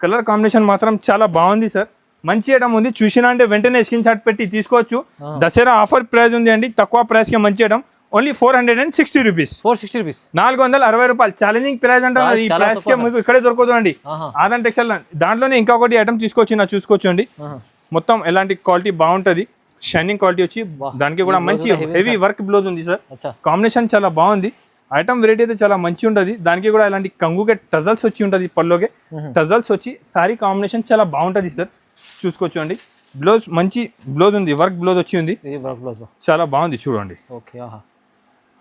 Speaker 1: కలర్ కాంబినేషన్ మాత్రం చాలా బాగుంది సార్. మంచి ఐటమ్ ఉంది. చూసినా అంటే వెంటనే స్క్రీన్ షాట్ పెట్టి తీసుకోవచ్చు. దసరా ఆఫర్ ప్రైస్ ఉంది అండి. తక్కువ ప్రైస్కి మంచి ఐటమ్ ఓన్లీ 460 రూపీస్. 460 రూపాయలు. ఛాలెంజింగ్ ప్రైస్ అంటే ఈ ప్రైస్ కి మీకు ఇక్కడే దొరకదు అండి. ఆదాన్ టెక్స్టైల్ దాంట్లోనే ఇంకొకటి ఐటమ్ తీసుకొచ్చిన. చూసుకోవచ్చు అండి. మొత్తం ఎలాంటి క్వాలిటీ బాగుంటుంది. షైనింగ్ క్వాలిటీ వచ్చి దానికి కూడా మంచి హెవీ వర్క్ బ్లౌజ్ ఉంది సార్. కాంబినేషన్ చాలా బాగుంది. ఐటమ్ వెరైటీ అయితే చాలా మంచి ఉంటుంది. దానికి కూడా ఇలాంటి కంగుకే టజల్స్ వచ్చి ఉంటుంది. పల్లోకే టజల్స్ వచ్చి సారీ కాంబినేషన్ చాలా బాగుంటుంది సార్. చూసుకోవచ్చండి. బ్లౌజ్ మంచి బ్లౌజ్ ఉంది, వర్క్ బ్లౌజ్ వచ్చి ఉంది,
Speaker 2: ఇది వర్క్ బ్లౌజ్
Speaker 1: చాలా బాగుంది చూడండి.
Speaker 2: ఓకే. ఆహా,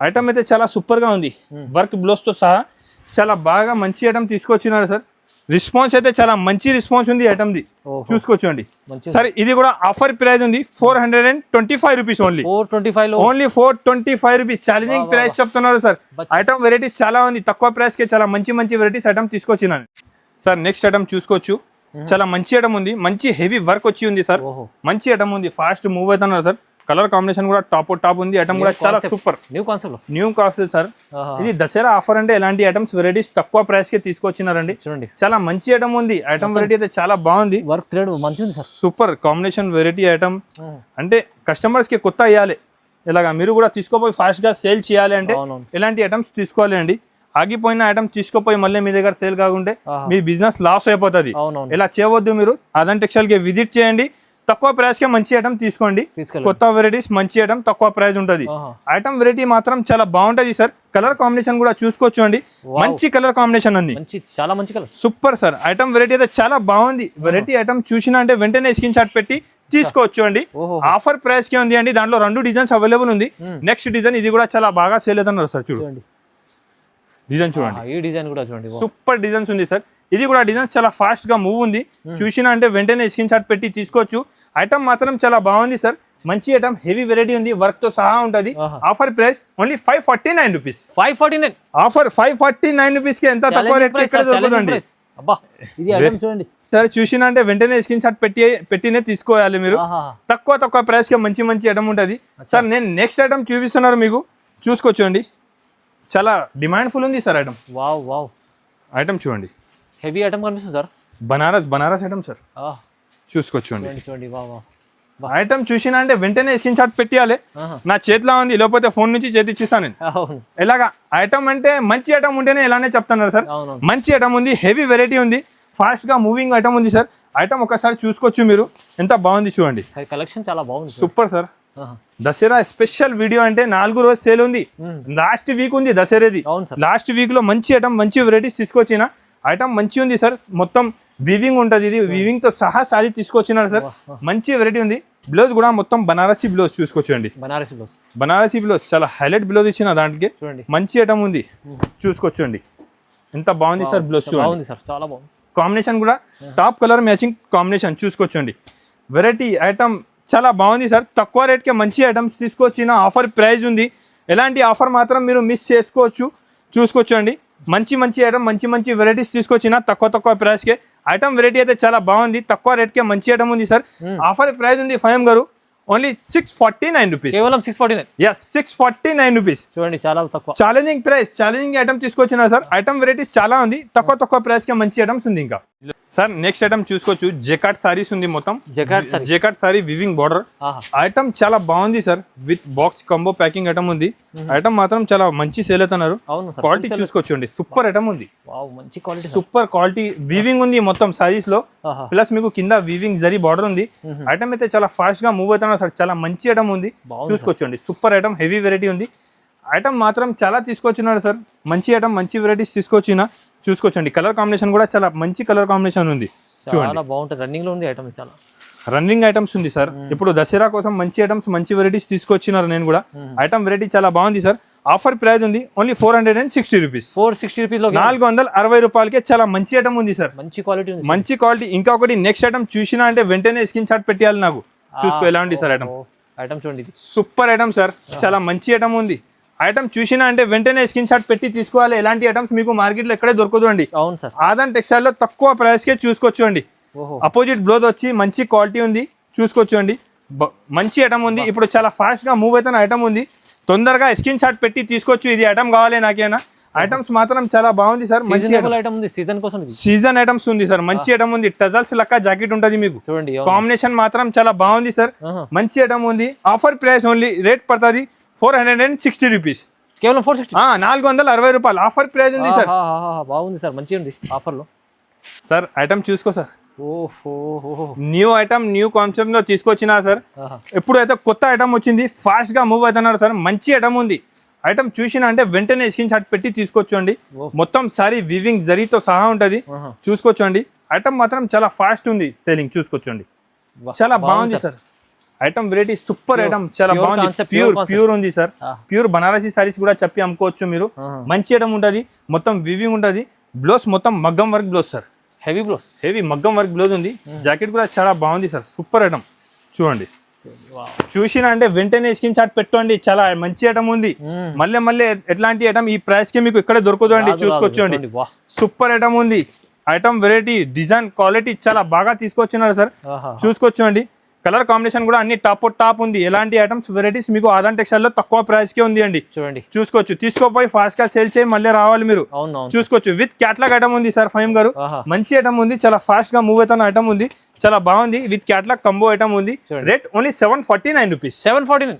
Speaker 1: ఐటమ్ అయితే చాలా సూపర్గా ఉంది, వర్క్ బ్లౌజ్తో సహా చాలా బాగా మంచి ఐటమ్ తీసుకొచ్చినారు సార్. రెస్పాన్స్ అయితే చాలా మంచి రెస్పాన్స్ ఉంది ఐటమ్ది, చూసుకోవచ్చండి. సరే ఇది కూడా ఆఫర్ ప్రైస్ ఉంది 425 rupees only.
Speaker 2: 425
Speaker 1: only 425 rupees challenging price చెప్తున్నారు సార్. ఐటమ్ వెరైటీస్ చాలా ఉంది, తక్కువ ప్రైస్ కి చాలా మంచి మంచి వెరైటీస్ ఐటమ్ తీసుకొచ్చినాను సార్. నెక్స్ట్ ఐటమ్ చూసుకోవచ్చు, చాలా మంచి ఐటమ్ ఉంది, మంచి హెవీ వర్క్ వచ్చి ఉంది సార్. మంచి ఐటమ్ ఉంది, ఫాస్ట్ మూవ్ అవుతున్నారు సార్. కలర్ కాంబినేషన్ కూడా టాప్ ఉంది, ఐటమ్ కూడా చాలా సూపర్
Speaker 2: న్యూ
Speaker 1: కాన్సెప్ట్ సార్. ఇది దసరా ఆఫర్ అంటే ఎలాంటి ఐటమ్స్ వెరైటీస్ తక్కువ ప్రైస్ కి తీసుకొచ్చినారండి.
Speaker 2: చూడండి
Speaker 1: చాలా మంచి ఐటమ్ ఉంది, ఐటమ్ వెరైటీ అయితే చాలా బాగుంది,
Speaker 2: వర్క్ థ్రెడ్ మంచిగా ఉంది sir.
Speaker 1: Super combination variety item అంటే కస్టమర్స్ కి కొత్త ఇవ్వాలి, ఇలాగా మీరు కూడా తీసుకోపోయి ఫాస్ట్ గా సేల్ చేయాలి అంటే ఇలాంటి ఐటమ్స్ తీసుకోవాలి అండి. ఆగిపోయిన ఐటమ్ తీసుకోపోయి మళ్ళీ మీ దగ్గర సేల్ కాకుంటే మీ బిజినెస్ లాస్ అయిపోతుంది. ఇలా చేయవద్దు, మీరు ఆదాన్ టెక్స్టైల్ కి విజిట్ చేయండి, తక్కువ ప్రైస్ కే మంచి ఐటమ్ తీసుకోండి. కొత్త వెరైటీస్ మంచి ఐటమ్ తక్కువ ప్రైస్ ఉంటుంది. ఐటమ్ వెరైటీ మాత్రం చాలా బాగుంటది సార్. కలర్ కాంబినేషన్ కూడా చూసుకోవచ్చు అండి, మంచి కలర్ కాంబినేషన్ అన్ని,
Speaker 2: చాలా మంచి colour,
Speaker 1: super sir. Item variety అయితే చాలా బాగుంది. వెరైటీ ఐటమ్ చూసినా అంటే వెంటనే స్క్రీన్ షాట్ పెట్టి తీసుకోవచ్చు అండి. ఆఫర్ ప్రైస్ కే ఉంది అండి, దాంట్లో 2 డిజైన్స్ అవైలబుల్ ఉంది. నెక్స్ట్ డిజైన్ ఇది కూడా చాలా బాగా సేల్ అవుతున్నారు సార్. చూడండి డిజైన్, చూడండి
Speaker 2: ఈ డిజైన్ కూడా చూడండి,
Speaker 1: సూపర్ డిజైన్స్ ఉంది సార్. ఇది కూడా డిజైన్స్ చాలా ఫాస్ట్ గా మూవ్ ఉంది, చూసినా అంటే వెంటనే స్క్రీన్ షాట్ పెట్టి తీసుకోవచ్చు. ఐటమ్ మాత్రం చాలా బాగుంది సార్, మంచి ఐటమ్, హెవీ వెరైటీ ఉంది, వర్క్ తో సహా ఉంటది. Offer price only 549 rupees.
Speaker 2: 549
Speaker 1: offer 549 rupees కి ఎంత తక్కువ రేట్ కి ఎక్కడ దొరుకుతుంది సార్. చూసినా అంటే వెంటనే స్క్రీన్ షాట్ పెట్టినే తీసుకోవాలి మీరు, తక్కువ ప్రైస్ కి మంచి ఐటమ్ ఉంటది సార్. నేను నెక్స్ట్ ఐటమ్ చూపిస్తున్నారు మీకు, చూసుకోవచ్చండి, చాలా డిమాండ్ ఫుల్ ఉంది సార్ ఐటమ్.
Speaker 2: వావ్
Speaker 1: ఐటమ్ చూడండి,
Speaker 2: హెవీ ఐటమ్ కనిపిస్తుంది సార్.
Speaker 1: బనారస్ ఐటమ్ సార్, చూసుకోవచ్చండి.
Speaker 2: చూడండి
Speaker 1: ఐటమ్ చూసినా అంటే వెంటనే స్క్రీన్ షాట్ పెట్టాలి, నా చేతిలో ఉంది, లేకపోతే ఫోన్ నుంచి చేతి ఇచ్చిస్తాను నేను. ఎలాగా ఐటమ్ అంటే మంచి ఐటమ్ ఉంటేనే ఇలానే చెప్తున్నారు సార్. మంచి ఐటమ్ ఉంది, హెవీ వెరైటీ ఉంది, ఫాస్ట్ గా మూవింగ్ ఐటమ్ ఉంది సార్. ఐటమ్ ఒకసారి చూసుకోవచ్చు మీరు, ఎంత బాగుంది చూడండి,
Speaker 2: కలెక్షన్ చాలా బాగుంది,
Speaker 1: super sir. Dasara special video అంటే 4 రోజు సేల్ ఉంది, లాస్ట్ వీక్ ఉంది దసరాది. లాస్ట్ వీక్ లో మంచి ఐటమ్, మంచి వెరైటీస్ తీసుకొచ్చిన ఐటమ్ మంచి ఉంది సార్. మొత్తం వీవింగ్ ఉంటుంది, ఇది వీవింగ్ తో సహా సారీ తీసుకొచ్చినారు సార్. మంచి వెరైటీ ఉంది. బ్లౌజ్ కూడా మొత్తం బనారసి బ్లౌజ్ చూసుకోవచ్చండి, బనారసి బ్లౌజ్ చాలా హైలైట్ బ్లౌజ్ ఇచ్చిన దాంట్కి, మంచి ఐటమ్ ఉంది, చూసుకోవచ్చండి. ఎంత బాగుంది సార్ బ్లౌజ్, చూడండి
Speaker 2: చాలా బాగుంది.
Speaker 1: కాంబినేషన్ కూడా టాప్ కలర్ మ్యాచింగ్ కాంబినేషన్, చూసుకోవచ్చండి. వెరైటీ ఐటమ్ చాలా బాగుంది సార్. తక్కువ రేట్కే మంచి ఐటమ్స్ తీసుకొచ్చిన ఆఫర్ ప్రైస్ ఉంది. ఎలాంటి ఆఫర్ మాత్రం మీరు మిస్ చేసుకోవచ్చు, చూసుకోవచ్చు అండి. మంచి ఐటమ్, మంచి వెరైటీస్ తీసుకొచ్చిన తక్కువ ప్రైస్కే. ఐటమ్ వెరైటీ అయితే చాలా బాగుంది, తక్కువ రేట్కే మంచి ఐటమ్ ఉంది సార్. ఆఫర్ ప్రైస్ ఉంది ఫైమ్ గారు ఓన్లీ 649 రూపీస్,
Speaker 2: కేవలం 649.
Speaker 1: yes 649 rupees.
Speaker 2: చూడండి చాలా తక్కువ,
Speaker 1: ఛాలెంజింగ్ ప్రైస్, ఛాలెంజింగ్ ఐటమ్ తీసుకొచ్చినారు సార్. ఐటమ్ వెరైటీస్ చాలా ఉంది, తక్కువ ప్రైస్ కే మంచి ఐటమ్స్ ఉంది. ఇంకా సార్ నెక్స్ట్ ఐటమ్ చూసుకోవచ్చు, జెకాట్ సారీస్ ఉంది, మొత్తం jacquard sorry weaving border. Item చాలా బాగుంది sir, with box combo packing item ఉంది. ఐటమ్ మాత్రం చాలా మంచి సేల్ అవుతున్నారు. క్వాలిటీ చూసుకోవచ్చు, సూపర్ ఐటమ్ ఉంది, సూపర్ క్వాలిటీ వీవింగ్ ఉంది మొత్తం సారీస్ లో, ప్లస్ మీకు కింద వీవింగ్ జరీ బార్డర్ ఉంది. ఐటమ్ అయితే చాలా ఫాస్ట్ గా మూవ్ అవుతున్నారు సార్, చాలా మంచి ఐటమ్ ఉంది, చూసుకోవచ్చు. సూపర్ ఐటమ్, హెవీ వెరైటీ ఉంది. ఐటమ్ మాత్రం చాలా తీసుకొచ్చినారు సార్, మంచి ఐటమ్, మంచి వెరైటీస్ తీసుకొచ్చిన, చూసుకోవచ్చండి. కలర్ కాంబినేషన్ కూడా చాలా మంచి కలర్ కాంబినేషన్ ఉంది,
Speaker 2: చాలా బాగుంటుంది. రన్నింగ్ లో ఉంది ఐటమ్, చాలా
Speaker 1: రన్నింగ్ ఐటమ్స్ ఉంది సార్. ఇప్పుడు దసరా కోసం మంచి ఐటమ్స్, మంచి వెరైటీస్ తీసుకొచ్చినారు. నేను కూడా ఐటమ్ వెరైటీ చాలా బాగుంది సార్. ఆఫర్ ప్రైస్ ఉంది ఓన్లీ 460 రూపీస్.
Speaker 2: 460 రూపీస్,
Speaker 1: 460 రూపాయలకే చాలా మంచి ఐటమ్ ఉంది సార్, మంచి క్వాలిటీ. ఇంకా ఒకటి నెక్స్ట్ ఐటమ్ చూసినా అంటే వెంటనే స్క్రీన్ షాట్ పెట్టాలి నాకు, చూసుకో ఎలా ఉంది సార్ ఐటమ్.
Speaker 2: చూడండి
Speaker 1: సూపర్ ఐటమ్ సార్, చాలా మంచి ఐటమ్ ఉంది. ఐటమ్ చూసినా అంటే వెంటనే స్క్రీన్ షాట్ పెట్టి తీసుకోవాలి. ఎలాంటి ఐటమ్స్ మీకు మార్కెట్ లో ఎక్కడే దొరకదు అండి.
Speaker 2: అవును సార్,
Speaker 1: ఆదాన్ టెక్స్టైల్ లో తక్కువ ప్రైస్ కే చూసుకోవచ్చు అండి. అపోజిట్ బ్లౌజ్ వచ్చి మంచి క్వాలిటీ ఉంది, చూసుకోవచ్చు అండి. మంచి ఐటమ్ ఉంది, ఇప్పుడు చాలా ఫాస్ట్ గా మూవ్ అవుతున్న ఐటమ్ ఉంది. తొందరగా స్క్రీన్ షాట్ పెట్టి తీసుకోవచ్చు. ఇది ఐటమ్ కావాలి నాకేనా, ఐటమ్స్ మాత్రం చాలా బాగుంది సార్. మంచి
Speaker 2: ఐటమ్ ఉంది, సీజన్ కోసం
Speaker 1: సీజన్ ఐటమ్స్ ఉంది సార్. మంచి ఐటమ్ ఉంది, టజల్స్ లెక్క జాకెట్ ఉంటుంది మీకు,
Speaker 2: చూడండి.
Speaker 1: కాంబినేషన్ మాత్రం చాలా బాగుంది సార్, మంచి ఐటమ్ ఉంది. ఆఫర్ ప్రైస్ ఓన్లీ రేట్ పడుతుంది 460 రూపీస్,
Speaker 2: కేవలం 460,
Speaker 1: 460 రూపాయలు ఆఫర్ ప్రైస్ ఉంది సార్.
Speaker 2: బాగుంది సార్, మంచిగా ఉంది ఆఫర్ లో
Speaker 1: సార్. ఐటమ్ చూసుకో sir, new item, new concept లో తీసుకొచ్చినా సార్. ఎప్పుడైతే కొత్త ఐటమ్ వచ్చింది, ఫాస్ట్ గా మూవ్ అవుతున్నారు సార్. మంచి ఐటమ్ ఉంది. ఐటమ్ చూసినా అంటే వెంటనే స్క్రీన్ షాట్ పెట్టి తీసుకోవచ్చండి. మొత్తం సారీ వివింగ్ జరీతో సహా ఉంటది, చూసుకోవచ్చండి. ఐటమ్ మాత్రం చాలా ఫాస్ట్ ఉంది సేలింగ్, చూసుకోవచ్చండి. చాలా బాగుంది sir item variety super item చాలా బాగుంది ప్యూర్ ఉంది సార్ ప్యూర్ బనారసి సారీస్ కూడా చెప్పి అమ్ముకోవచ్చు మీరు మంచి ఐటమ్ ఉంటది మొత్తం వివింగ్ ఉంటది బ్లౌజ్ మొత్తం మగ్గం వర్క్ బ్లౌజ్ సార్ హెవీ మగ్గం వర్క్ బ్లౌజ్ ఉంది జాకెట్ కూడా చాలా బాగుంది సార్ సూపర్ ఐటమ్ చూడండి చూసినా అంటే వెంటనే స్క్రీన్ షాట్ పెట్టండి చాలా మంచి ఐటమ్ ఉంది మళ్ళీ ఎట్లాంటి ఐటమ్ ఈ ప్రైస్ కి మీకు ఇక్కడ దొరకదు అండి చూసుకోవచ్చు సూపర్ ఐటమ్ ఉంది ఐటమ్ వెరైటీ డిజైన్ క్వాలిటీ చాలా బాగా తీసుకొచ్చినారు సార్ చూసుకోవచ్చు అండి కలర్ కాంబినేషన్ కూడా అన్ని టాప్ ఉంది ఎలాంటి ఐటమ్స్ వెరైటీస్ మీకు ఆదాన్ టెక్స్టైల్ లో తక్కువ ప్రైస్ కే ఉంది అండి చూడండి చూసుకోవచ్చు తీసుకోపోయి ఫాస్ట్ గా సేల్ చేయి మళ్ళీ రావాలి మీరు చూసుకోవచ్చు విత్ క్యాట్లాగ్ ఐటమ్ ఉంది సార్ ఫహీం గారు మంచి ఐటమ్ ఉంది చాలా ఫాస్ట్ గా మూవ్ అవుతున్న ఐటమ్ ఉంది చాలా బాగుంది విత్ క్యాట్లాగ్ కంబో ఐటమ్ ఉంది rate only 749 rupees 749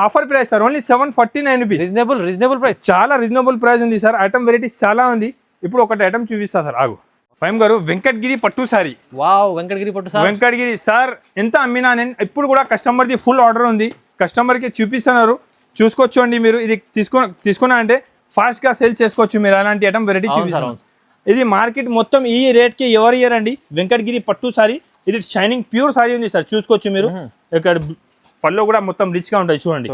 Speaker 1: offer price sir only 749 rupees reasonable price చాలా రీజనబుల్ ప్రైస్ ఉంది సార్ ఐటమ్ వెరైటీస్ చాలా ఉంది ఇప్పుడు ఒకటి ఐటమ్ చూపిస్తా సార్ ఆగు ఫహీం గారు వెంకటగిరి పట్టు సారీ వెంకటగిరి సార్ ఎంత అమ్మినా నేను ఇప్పుడు కూడా కస్టమర్ ది ఫుల్ ఆర్డర్ ఉంది కస్టమర్ కి చూపిస్తున్నారు చూసుకోవచ్చు అండి మీరు ఇది తీసుకున్నా అంటే ఫాస్ట్ గా సేల్ చేసుకోవచ్చు మీరు అలాంటి ఐటమ్ వెరైటీ చూపిస్తారు ఇది మార్కెట్ మొత్తం ఈ రేట్ కి ఎవరు ఇయ్యారండి వెంకటగిరి పట్టు సారీ ఇది షైనింగ్ ప్యూర్ సారీ ఉంది సార్ చూసుకోవచ్చు మీరు ఇక్కడ పళ్ళు కూడా మొత్తం రిచ్ గా ఉంటాయి చూడండి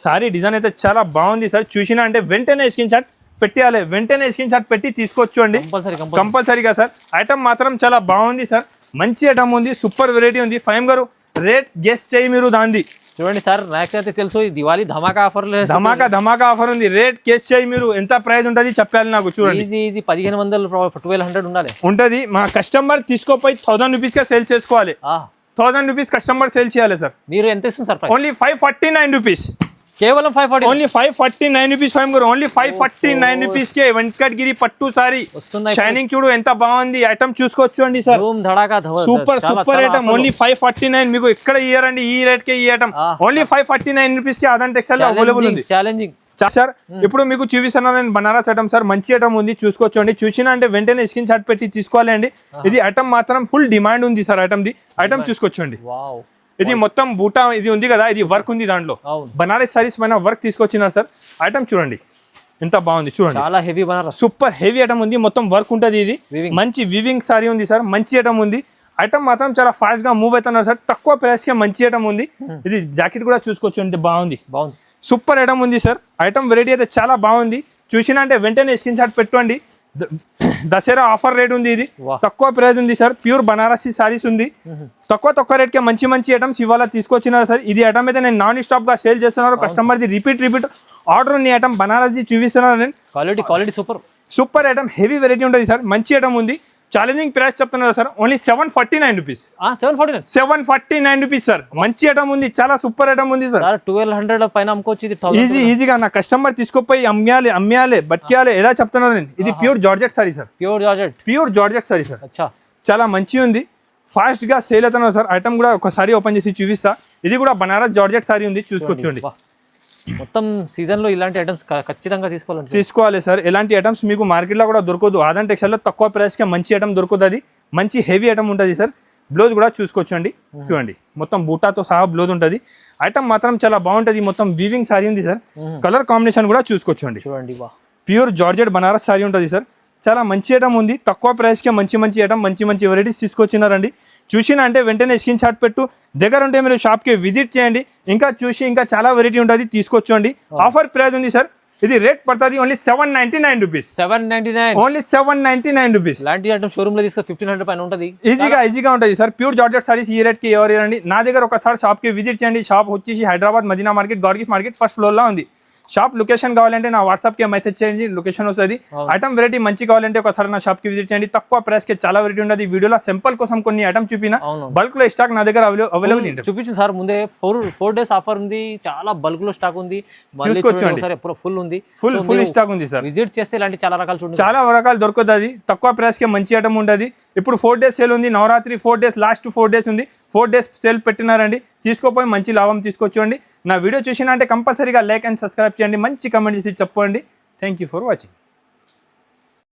Speaker 1: సారీ డిజైన్ అయితే చాలా బాగుంది సార్ చూసినా అంటే వెంటనే స్క్రీన్ షాట్ పెట్టాలి వెంటనే స్క్రీన్ షాట్ పెట్టి తీసుకోవచ్చు కంపల్సరీగా సార్ ఐటమ్ మాత్రం చాలా బాగుంది సార్ మంచి ఐటమ్ ఉంది సూపర్ వెరైటీ ఉంది ఫహీం గారు రేట్ గెస్ చేయి మీరు దాంది
Speaker 2: చూడండి సార్ నాకైతే తెలుసు దివాళీ ధమాకా
Speaker 1: ఆఫర్ ఉంది రేట్ గెస్ చేయి మీరు ఎంత ప్రైస్ ఉంటుంది చెప్పాలి నాకు చూడండి
Speaker 2: ఈజీ 1500 1200
Speaker 1: ఉంటది మా కస్టమర్ తీసుకోపోయి 1000 రూపీస్ గా సేల్ చేసుకోవాలి 1000 రూపీస్ కస్టమర్ సేల్ చేయాలి సార్
Speaker 2: మీరు ఎంత ఇస్తుంది సార్
Speaker 1: ఓన్లీ 549 రూపీస్
Speaker 2: కేవలం 540
Speaker 1: ఓన్లీ 549 రూపీస్ ఫహీం గారు ఓన్లీ 549 రూపీస్ కే వెంకటగిరి పట్టు సారీ షైనింగ్ చూడు ఎంత బాగుంది ఐటమ్ చూసుకోవచ్చు అండి సార్ సూపర్ ఐటమ్ ఓన్లీ 549 మీకు ఎక్కడ ఇయ్యారండి ఈ రేట్ కే ఈ ఐటమ్ ఓన్లీ 549 రూపీస్ కి ఆదాన్ టెక్స్టైల్ లో అవైలబుల్ ఉంది
Speaker 2: ఛాలెంజింగ్
Speaker 1: సార్ ఇప్పుడు మీకు చూపిస్తున్నాను నేను బనారస్ ఐటమ్ సార్ మంచి ఐటమ్ ఉంది చూసుకోవచ్చు అండి చూసినా అంటే వెంటనే స్క్రీన్ షాట్ పెట్టి తీసుకోవాలి అండి ఇది ఐటమ్ మాత్రం ఫుల్ డిమాండ్ ఉంది సార్ ఐటమ్ చూసుకోవచ్చు అండి ఇది మొత్తం బూటా ఇది ఉంది కదా ఇది వర్క్ ఉంది దాంట్లో బనారస్ సారీస్ పైన వర్క్ తీసుకొచ్చినారు సార్ ఐటమ్ చూడండి ఎంత బాగుంది చూడండి
Speaker 2: చాలా heavy Banaras
Speaker 1: super heavy item ఉంది మొత్తం వర్క్ ఉంటుంది ఇది మంచి వివింగ్ సారీ ఉంది సార్ మంచి ఐటమ్ ఉంది ఐటమ్ మాత్రం చాలా ఫాస్ట్ గా మూవ్ అవుతున్నారు సార్ తక్కువ ప్రైస్ కే మంచి ఐటమ్ ఉంది ఇది జాకెట్ కూడా చూసుకోవచ్చు అంటే బాగుంది సూపర్ ఐటమ్ ఉంది సార్ ఐటమ్ వెరైటీ అయితే చాలా బాగుంది చూసినా అంటే వెంటనే స్క్రీన్ షాట్ పెట్టుకోండి దసరా ఆఫర్ రేట్ ఉంది ఇది తక్కువ ప్రైస్ ఉంది సార్ ప్యూర్ బనారసి సారీస్ ఉంది తక్కువ రేట్ కే మంచి ఐటమ్స్ ఇవాళ తీసుకొచ్చినారు సార్ ఇది ఐటమ్ అయితే నేను నాన్ స్టాప్ గా సేల్ చేస్తున్నారు కస్టమర్ ది రిపీట్ ఆర్డర్ ఉంది ఐటమ్ బనారసి చూపిస్తున్నారు నేను
Speaker 2: quality
Speaker 1: super item heavy variety ఉంటుంది సార్ మంచి ఐటమ్ ఉంది ఛాలెంజింగ్ ప్రైస్ చెప్తున్నారు sir only 749 rupees 749 rupees sir మంచి ఐటమ్ ఉంది చాలా సూపర్ ఐటమ్ ఉంది సార్
Speaker 2: 1200 పైన అమ్ముకోవచ్చు
Speaker 1: ఈజీగా నా కస్టమర్ తీసుకోపోయి అమ్మాలి బతికాలి ఎలా చెప్తున్నారు నేను ఇది pure georgette sorry sir pure georgette sorry sir చాలా మంచి ఉంది ఫాస్ట్ గా సేల్ అవుతున్నారు సార్ ఐటమ్ కూడా ఒకసారి ఓపెన్ చేసి చూపిస్తా ఇది కూడా బనారస్ జార్జెట్ సారీ ఉంది చూసుకోండి
Speaker 2: మొత్తం సీజన్ లో ఇలాంటి ఐటమ్స్ ఖచ్చితంగా
Speaker 1: తీసుకోవాలి సార్ ఎలాంటి ఐటమ్స్ మీకు మార్కెట్ లో కూడా దొరకదు ఆదాన్ టెక్స్టైల్ లో తక్కువ ప్రైస్ కి మంచి ఐటమ్ దొరుకుతుంది మంచి హెవీ ఐటమ్ ఉంటుంది సార్ బ్లౌజ్ కూడా చూసుకోవచ్చు అండి చూడండి మొత్తం బూటాతో సహా బ్లౌజ్ ఉంటుంది ఐటమ్ మాత్రం చాలా బాగుంటది మొత్తం వీవింగ్ సారీ ఉంది సార్ కలర్ కాంబినేషన్ కూడా చూసుకోవచ్చు అండి
Speaker 2: చూడండి
Speaker 1: ప్యూర్ జార్జెట్ బనారస్ సారీ ఉంటుంది సార్ చాలా మంచి ఐటమ్ ఉంది తక్కువ ప్రైస్ కి మంచి ఐటమ్ మంచి వెరైటీస్ తీసుకొచ్చినారండి చూసినా అంటే వెంటనే స్క్రీన్ షాట్ పెట్టు దగ్గర ఉంటే మీరు షాప్ కి విజిట్ చేయండి ఇంకా చాలా వెరైటీ ఉంటుంది తీసుకోవచ్చు ఆఫర్ ప్రైస్ ఉంది సార్ ఇది రేట్ పడుతుంది ఓన్లీ 799 రూపీస్ ఓన్లీ 799 రూపీస్
Speaker 2: లాంటి ఐటమ్ షోరూమ్ లో తీసుకొని 1500 పైన ఉంటుంది
Speaker 1: ఈజీగా ఉంటుంది సార్ ప్యూర్ జార్జెట్ సారీస్ ఈ రేట్ కి ఎవరు రండి నా దగ్గర ఒకసారి షాప్ కి విజిట్ చేయండి షాప్ వచ్చేసి Hyderabad Madina market God gift market first floor లో ఉంది షాప్ లొకేషన్ కావాలంటే నా వాట్సాప్ కి మెసేజ్ చేయండి లొకేషన్ వస్తుంది ఐటమ్ వెరైటీ మంచి కావాలంటే ఒకసారి నా షాప్ కి విజిట్ చేయండి తక్కువ ప్రైస్ కి చాలా వెరైటీ ఉంటుంది వీడియోలో సింపుల్ కోసం కొన్ని ఐటమ్ చూపిన బల్క్ లో స్టాక్ నా దగ్గర అవైలబుల్
Speaker 2: చూపించు సార్ ముందే 4 డేస్ ఆఫర్ ఉంది చాలా బల్క్ లో స్టాక్ ఉంది ఫుల్ ఉంది
Speaker 1: ఫుల్ స్టాక్ ఉంది సార్
Speaker 2: విజిట్ చేస్తే ఇలాంటి
Speaker 1: చాలా రకాలు దొరుకుతుంది తక్కువ ప్రైస్ కి మంచి ఐటమ్ ఉంటుంది ఇప్పుడు 4 డేస్ సేల్ ఉంది నవరాత్రి 4 డేస్ లాస్ట్ 4 డేస్ ఉంది 4 డేస్ సేల్ పెట్టినారండి తీసుకోపోయి మంచి లాభం తీసుకోవచ్చండి నా వీడియో చూసినా అంటే కంపల్సరీగా లైక్ అండ్ సబ్స్క్రైబ్ చేయండి మంచి కమెంట్ చేసి చెప్పండి థ్యాంక్ యూ ఫర్ వాచింగ్